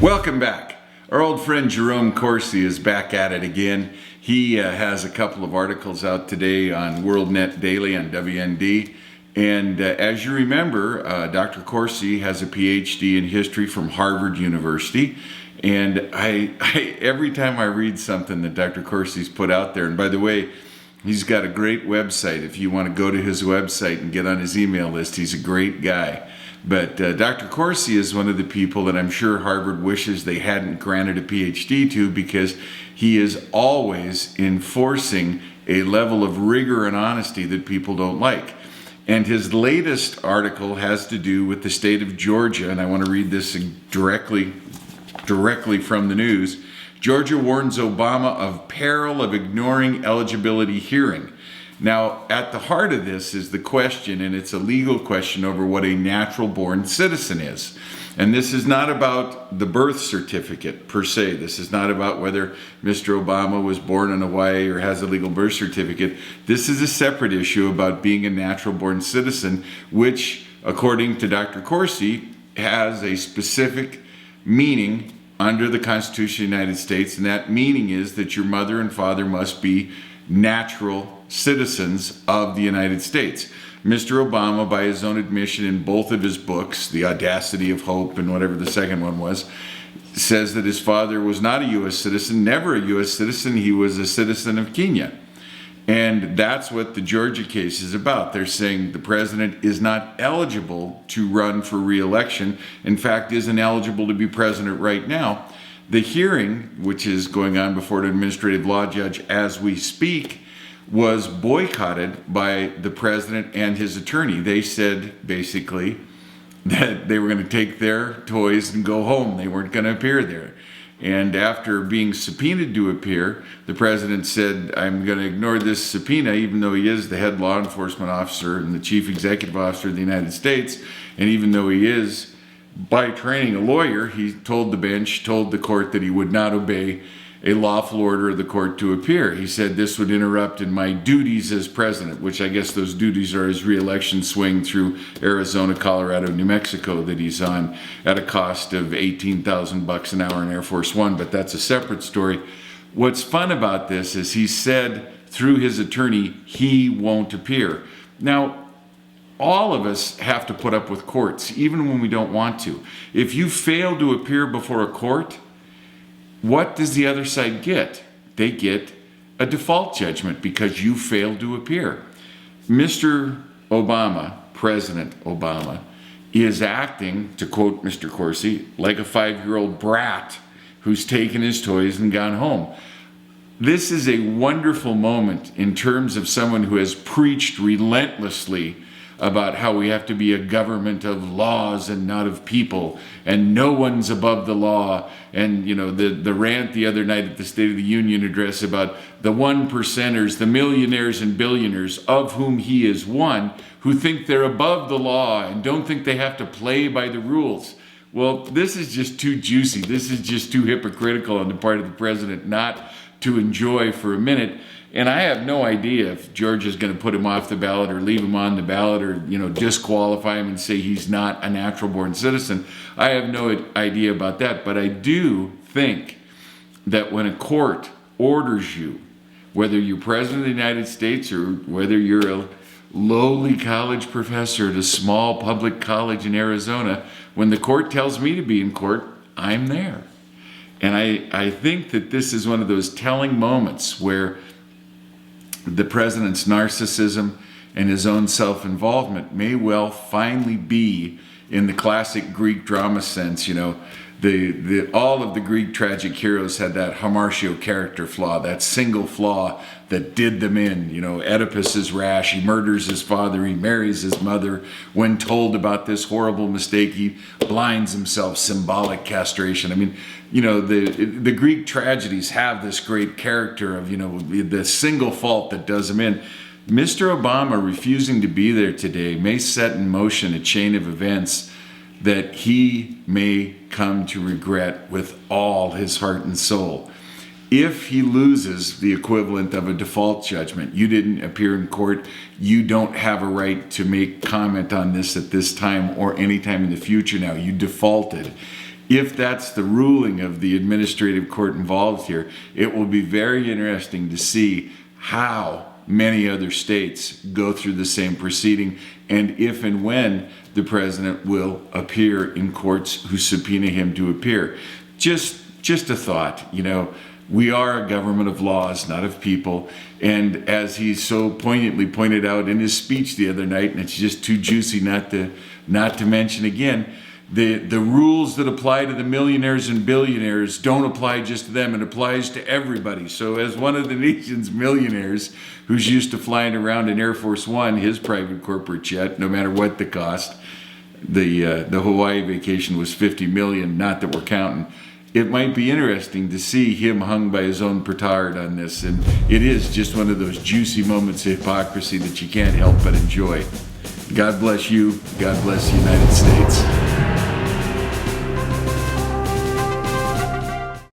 Welcome back. Our old friend Jerome Corsi is back at it again. He has a couple of articles out today on WorldNet Daily on WND. And as you remember, Dr. Corsi has a PhD in history from Harvard University. And I every time I read something that Dr. Corsi's put out there, and by the way, he's got a great website. If you want to go to his website and get on his email list, he's a great guy. But Dr. Corsi is one of the people that I'm sure Harvard wishes they hadn't granted a PhD to, because he is always enforcing a level of rigor and honesty that people don't like. And his latest article has to do with the state of Georgia, and I want to read this directly from the news. Georgia warns Obama of peril of ignoring eligibility hearing. Now, at the heart of this is the question, and it's a legal question over what a natural-born citizen is. And this is not about the birth certificate per se. This is not about whether Mr. Obama was born in Hawaii or has a legal birth certificate. This is a separate issue about being a natural-born citizen, which, according to Dr. Corsi, has a specific meaning under the Constitution of the United States, and that meaning is that your mother and father must be natural citizens of the United States. Mr. Obama, by his own admission in both of his books, The Audacity of Hope and whatever the second one was, says that his father was not a U.S. citizen, never a U.S. citizen. He was a citizen of Kenya. And that's what the Georgia case is about. They're saying the president is not eligible to run for re-election. In fact, isn't eligible to be president right now. The hearing, which is going on before an administrative law judge as we speak, was boycotted by the president and his attorney. They said basically that they were going to take their toys and go home. They weren't going to appear there. And after being subpoenaed to appear, the president said, I'm going to ignore this subpoena, even though he is the head law enforcement officer and the chief executive officer of the United States. And even though he is, by training, a lawyer, he told the bench, told the court that he would not obey a lawful order of the court to appear. He said this would interrupt in my duties as president, which I guess those duties are his re-election swing through Arizona, Colorado, New Mexico that he's on at a cost of $18,000 an hour in Air Force One, but that's a separate story. What's fun about this is he said through his attorney he won't appear. Now, all of us have to put up with courts, even when we don't want to. If you fail to appear before a court, what does the other side get? They get a default judgment because you failed to appear. Mr. Obama, President Obama, is acting, to quote Mr. Corsi, like a 5-year-old brat who's taken his toys and gone home. This is a wonderful moment in terms of someone who has preached relentlessly about how we have to be a government of laws and not of people, and no one's above the law. And you know, the rant the other night at the State of the Union address about the 1%ers, the millionaires and billionaires, of whom he is one, who think they're above the law and don't think they have to play by the rules. Well, this is just too juicy. This is just too hypocritical on the part of the president not to enjoy for a minute. And I have no idea if Georgia's going to put him off the ballot or leave him on the ballot or, disqualify him and say he's not a natural-born citizen. I have no idea about that. But I do think that when a court orders you, whether you're president of the United States or whether you're a lowly college professor at a small public college in Arizona, when the court tells me to be in court, I'm there. And I think that this is one of those telling moments where the president's narcissism and his own self-involvement may well finally be in the classic Greek drama sense. All of the Greek tragic heroes had that hamartio character flaw, that single flaw that did them in. Oedipus is rash, he murders his father, he marries his mother. When told about this horrible mistake, he blinds himself, symbolic castration. The Greek tragedies have this great character of, the single fault that does them in. Mr. Obama refusing to be there today may set in motion a chain of events that he may come to regret with all his heart and soul. If he loses the equivalent of a default judgment, you didn't appear in court, you don't have a right to make comment on this at this time or any time in the future now, you defaulted. if that's the ruling of the administrative court involved here, it will be very interesting to see how many other states go through the same proceeding, and if and when the president will appear in courts who subpoena him to appear. Just a thought, you know, we are a government of laws, not of people. And as he so poignantly pointed out in his speech the other night, and it's just too juicy not to mention again, the rules that apply to the millionaires and billionaires don't apply just to them. It applies to everybody. So as one of the nation's millionaires who's used to flying around in Air Force One, his private corporate jet, no matter what the cost, the Hawaii vacation was $50 million, not that we're counting. It might be interesting to see him hung by his own petard on this. And it is just one of those juicy moments of hypocrisy that you can't help but enjoy. God bless you. God bless the United States.